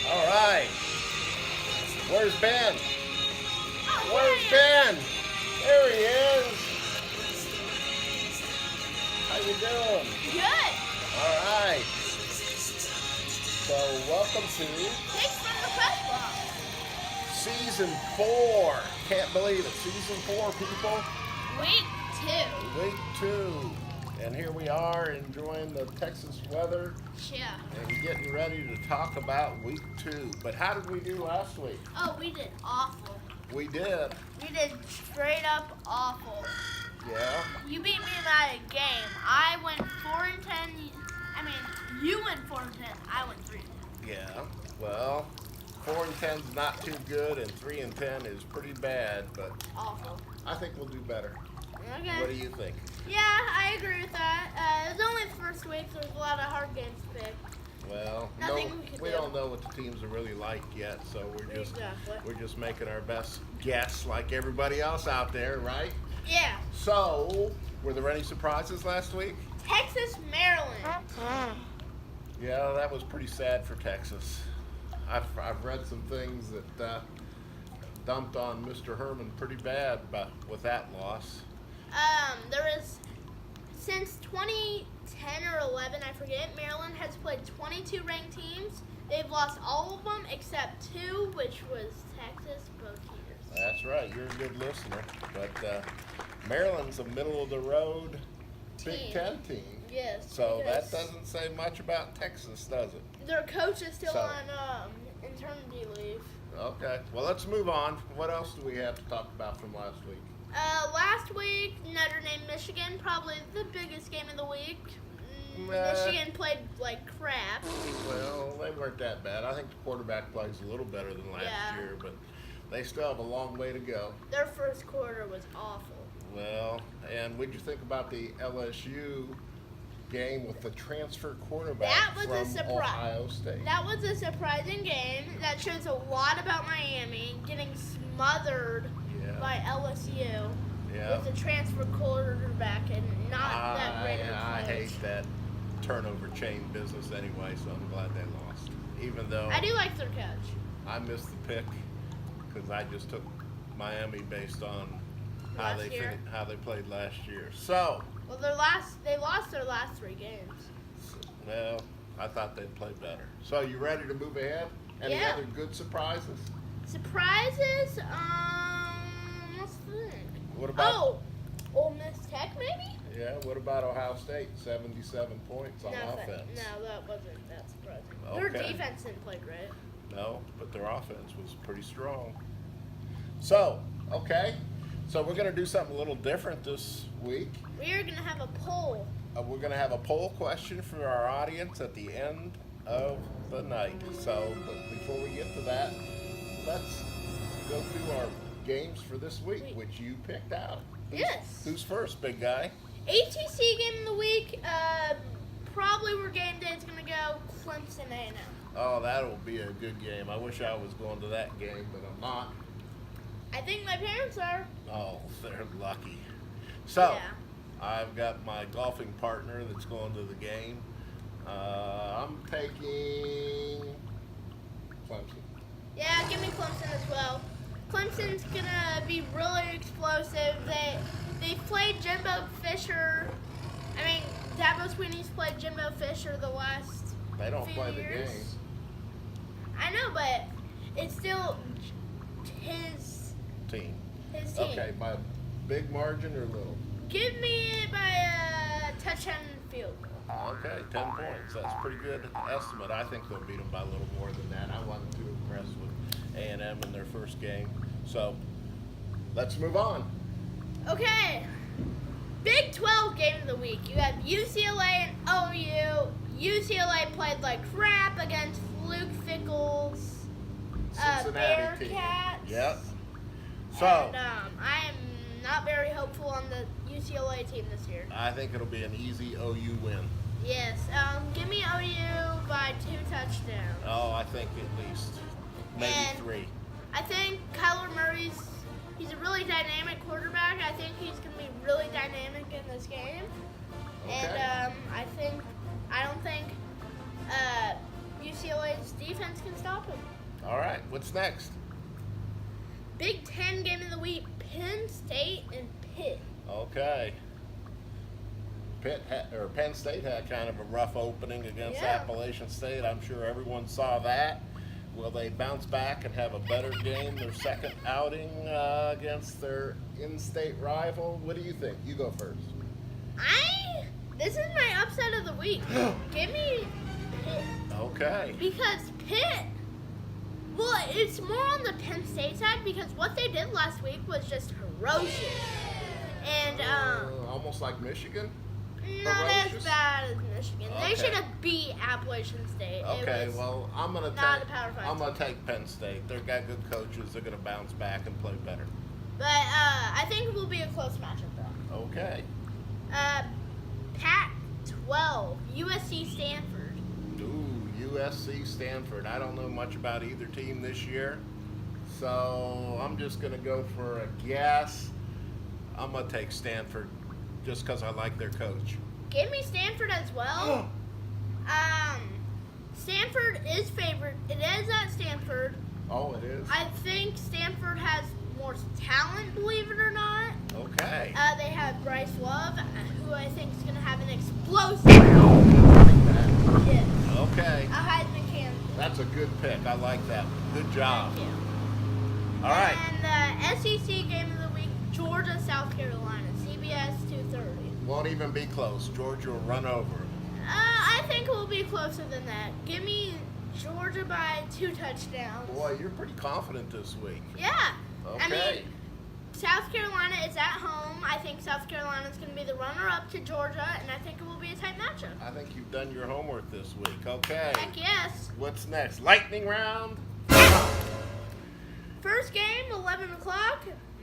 All right. Where's Ben? Oh, Where's Ben? There he is. How you doing? good. All right. So welcome to Thanks from the press box. season 4. Can't believe it. Season 4, people. Week 2. Week 2. And here we are enjoying the Texas weather Yeah. and getting ready to talk about week 2. But how did we do last week? Oh, we did awful. We did. We did straight up awful. Yeah. You beat me by a game. I went 4-10. I mean, you went 4-10. I went 3-10. Yeah. Well, 4-10 is not too good, and 3-10 is pretty bad. But Awful. I think we'll do better. Okay. What do you think? Yeah, I agree with that. It was only the first week, so there's a lot of hard games to pick. Well, Nothing we can we do. don't know what the teams are really like yet, so Exactly. we're just making our best guess, like everybody else out there, right? Yeah. So, were there any surprises last week? Texas, Maryland. Yeah, that was pretty sad for Texas. I've read some things that dumped on Mr. Herman pretty bad with that loss. There is, since 2010 or 11, I forget, Maryland has played 22 ranked teams. They've lost all of them except 2, which was Texas, both years. That's right. You're a good listener. But Maryland's a middle-of-the-road Big Team. Ten team. Yes. So that because doesn't say much about Texas, does it? Their coach is still So- on maternity leave. Okay. Well, let's move on. What else do we have to talk about from last week? Last week, Notre Dame, Michigan, probably the biggest game of the week. Nah. Michigan played like crap. Well, they weren't that bad. I think the quarterback plays a little better than last Yeah. year, but they still have a long way to go. Their first quarter was awful. Well, and what did you think about the LSU game with the transfer quarterback That was a from surprise. Ohio State? That was a surprising game. That shows a lot about Miami getting smothered Yeah. by LSU Yeah. with a transfer quarterback and not that great of a I coach. hate that turnover chain business anyway, so I'm glad they lost. Even though I do like their coach. I missed the pick because I just took Miami based on how Last year? how they played last year. So, Well, they lost their last 3 games. well, I thought they'd play better. So, you ready to move ahead? Any Yeah. other good surprises? Surprises? Let's think. What about Ole Miss Tech maybe? yeah? What about Ohio State? 77 points on offense. No, that wasn't that surprising. Their Okay. defense didn't play great. No, but their offense was pretty strong. So, okay. So we're going to do something a little different this week. We are gonna have a poll. We're going to have a poll question for our audience at the end of the night. So, but before we get to that, let's go through our games for this week, which you picked out. Yes. Who's first, big guy? ATC game of the week. Probably where game day is gonna go. Clemson A&M. Oh, that'll be a good game. I wish I was going to that game, but I'm not. I think my parents are. Oh, they're lucky. So, Yeah. I've got my golfing partner that's going to the game. I'm taking Clemson. Yeah, give me Clemson as well. Clemson's gonna be really explosive. They played Jimbo Fisher. I mean, Dabo Swinney's played Jimbo Fisher the last They don't few play the years. game. I know, but it's still his Team. team. Okay, by a big margin or little? Give me it by a touchdown field goal. Okay, 10 points. That's a pretty good estimate. I think they'll beat them by a little more than that. I wasn't too impressed with A&M in their first game. So, let's move on. Okay. Big 12 game of the week. You have UCLA and OU. UCLA played like crap against Luke Fickle's Cincinnati team. Bearcats. Yep. So, And I am not very hopeful on the UCLA team this year. I think it'll be an easy OU win. Yes. Give me OU by 2 touchdowns. Oh, I think at least maybe And 3. I think Kyler Murray really dynamic quarterback. I think he's going to be really dynamic in this game. Okay. And I don't think UCLA's defense can stop him. All right. What's next? Big Ten game of the week: Penn State and Pitt. Okay. Penn State had kind of a rough opening against Yeah. Appalachian State. I'm sure everyone saw that. Will they bounce back and have a better game their second outing against their in-state rival? What do you think? You go first. This is my upset of the week. Give me Pitt. Okay. Because Pitt, well, it's more on the Penn State side because what they did last week was just ferocious. And, Almost like Michigan? not as ferocious? bad as Michigan. Okay. They should have beat Appalachian State. Okay, It was well, I'm gonna not a Power 5 I'm gonna take Penn State. They've got good coaches. They're gonna bounce back and play better. But I think it will be a close matchup, though. Okay. Pac-12, USC Stanford. Ooh, USC Stanford. I don't know much about either team this year, so I'm just gonna go for a guess. I'm gonna take Stanford just because I like their coach. Give me Stanford as well. Stanford is favored. It is at Stanford. Oh, it is? I think Stanford has more talent, believe it or not. Okay. They have Bryce Love, who I think is going to have an explosive. Yeah, Okay. a Heisman candidate. That's a good pick. I like that. Good job. Thank you. All right. And the SEC game of the week: Georgia, South Carolina, CBS 2:30. Won't even be close. Georgia will run over. I think it will be closer than that. Give me Georgia by 2 touchdowns. Boy, you're pretty confident this week. Yeah. Okay. I mean, South Carolina is at home. I think South Carolina is going to be the runner-up to Georgia, and I think it will be a tight matchup. I think you've done your homework this week. Okay. Heck yes. What's next? Lightning round? First game, 11 o'clock,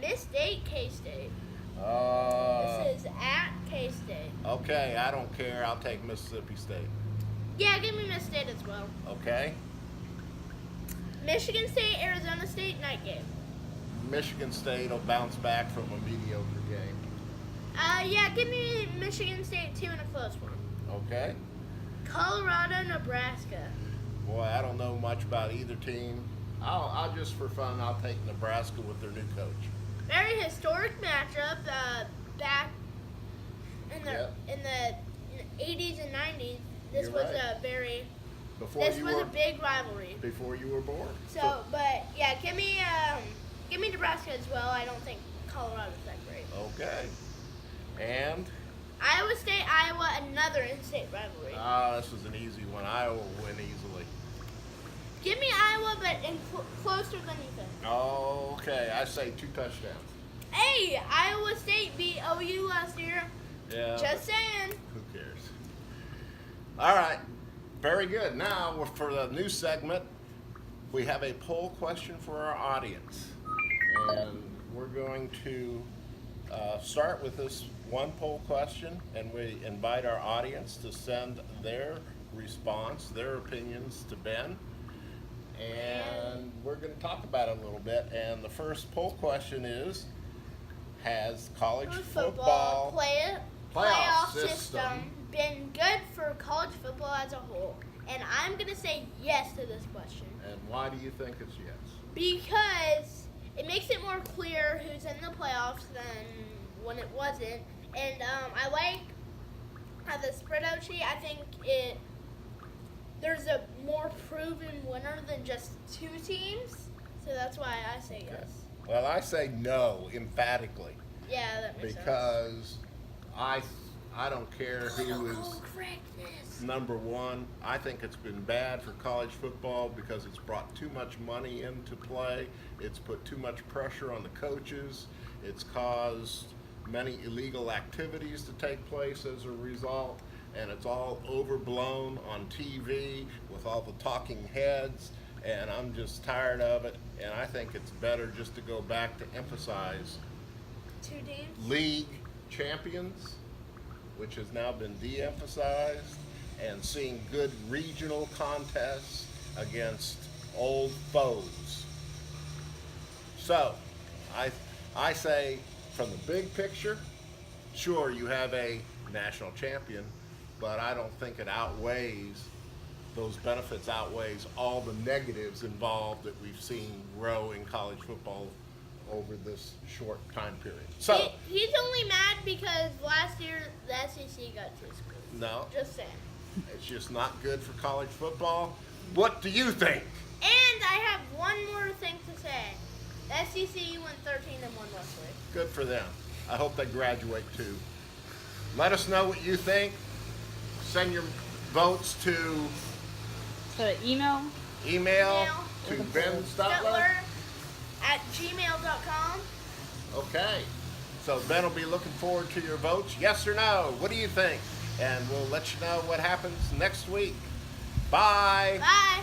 Miss-State, K-State. This is at K-State. Okay, I don't care. I'll take Mississippi State. Yeah, give me Miss-State as well. Okay. Michigan State, Arizona State, night game. Michigan State will bounce back from a mediocre game. Yeah, give me Michigan State 2 in a close one. Okay. Colorado, Nebraska. Boy, I don't know much about either team. I'll just for fun, I'll take Nebraska with their new coach. Very historic matchup. Back in the Yep. in the 80s and 90s, this You're was right. a very Before this you was were a big rivalry. before you were born. So, but yeah, give me Nebraska as well. I don't think Colorado's that great. Okay. And Iowa State, Iowa, another in-state rivalry. this is an easy one. Iowa will win easily. Give me Iowa, but closer than you think. Okay, I say 2 touchdowns. Hey, Iowa State beat OU last year. Yeah. Just saying. Who cares? All right. Very good. Now, for the new segment, we have a poll question for our audience. And we're going to start with this one poll question, and we invite our audience to send their response, their opinions to Ben. And we're going to talk about it a little bit. And the first poll question is, has college football playoff system system been good for college football as a whole? And I'm going to say yes to this question. and why do you think it's yes? Because it makes it more clear who's in the playoffs than when it wasn't. And I like the spread out sheet. I think there's a more proven winner than just 2 teams. So that's why I say yes. Well, I say no emphatically Yeah, that makes sense. because I don't care who Political is correctness. number one. I think it's been bad for college football because it's brought too much money into play. It's put too much pressure on the coaches. It's caused many illegal activities to take place as a result, and it's all overblown on TV with all the talking heads, and I'm just tired of it, and I think it's better just to go back to emphasize 2 teams. league champions, which has now been de-emphasized, and seeing good regional contests against old foes. So, I say, from the big picture, sure, you have a national champion, but I don't think it outweighs, those benefits outweighs all the negatives involved that we've seen grow in college football over this short time period. So, He's only mad because last year the SEC got too screwed. no, Just saying. it's just not good for college football. What do you think? And I have one more thing to say. The SEC went 13-1 last week. Good for them. I hope they graduate too. Let us know what you think. Send your votes to So email. email to Email. Ben Stutler. Stutler@gmail.com. Okay. So Ben will be looking forward to your votes. Yes or no? What do you think? And we'll let you know what happens next week. Bye. Bye.